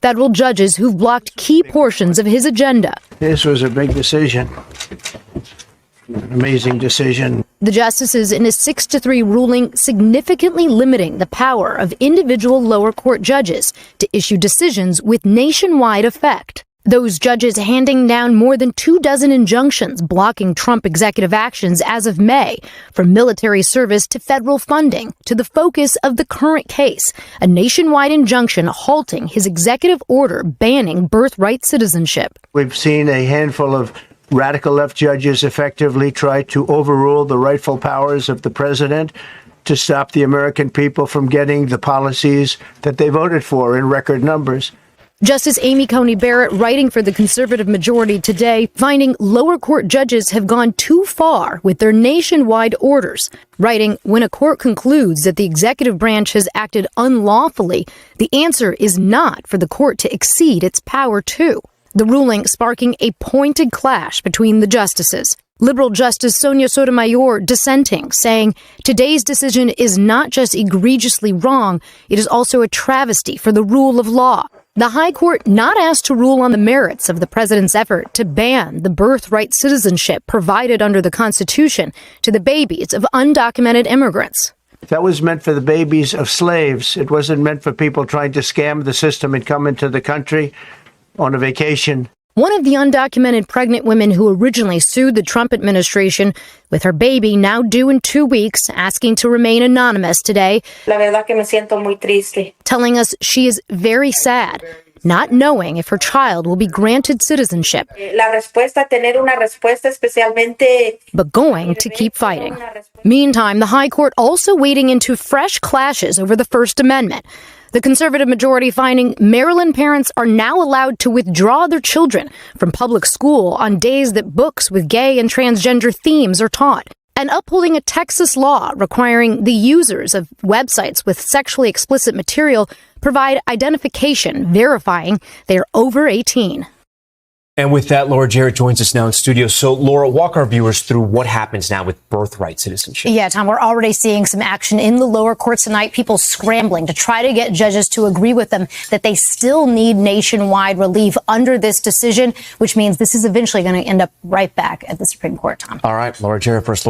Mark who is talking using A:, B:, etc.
A: Federal judges who've blocked key portions of his agenda.
B: This was a big decision. An amazing decision.
A: The justices in a 6-3 ruling significantly limiting the power of individual lower court judges to issue decisions with nationwide effect. Those judges handing down more than 24 injunctions blocking Trump executive actions as of May, from military service to federal funding to the focus of the current case, a nationwide injunction halting his executive order banning birthright citizenship.
B: We've seen a handful of radical left judges effectively try to overrule the rightful powers of the president to stop the American people from getting the policies that they voted for in record numbers.
A: Justice Amy Coney Barrett, writing for the conservative majority today, finding lower court judges have gone too far with their nationwide orders, writing, when a court concludes that the executive branch has acted unlawfully, the answer is not for the court to exceed its power too. The ruling sparking a pointed clash between the justices. Liberal Justice Sonia Sotomayor dissenting, saying, today's decision is not just egregiously wrong, it is also a travesty for the rule of law. The High Court not asked to rule on the merits of the president's effort to ban the birthright citizenship provided under the Constitution to the babies of undocumented immigrants.
B: That was meant for the babies of slaves. It wasn't meant for people trying to scam the system and come into the country on a vacation.
A: One of the undocumented pregnant women who originally sued the Trump administration, with her baby now due in 2 weeks, asking to remain anonymous today,
C: La verdad que me siento muy triste.
A: Telling us she is very sad, not knowing if her child will be granted citizenship,
C: La respuesta, tener una respuesta especialmente.
A: but going to keep fighting. Meantime, the High Court also wading into fresh clashes over the First Amendment. The conservative majority finding Maryland parents are now allowed to withdraw their children from public school on days that books with gay and transgender themes are taught, and upholding a Texas law requiring the users of websites with sexually explicit material provide identification verifying they are over 18.
D: And with that, Laura Jarrett joins us now in studio. So, Laura, walk our viewers through what happens now with birthright citizenship.
A: Yeah, Tom, we're already seeing some action in the lower courts tonight, people scrambling to try to get judges to agree with them that they still need nationwide relief under this decision, which means this is eventually going to end up right back at the Supreme Court, Tom.
D: All right, Laura Jarrett, first.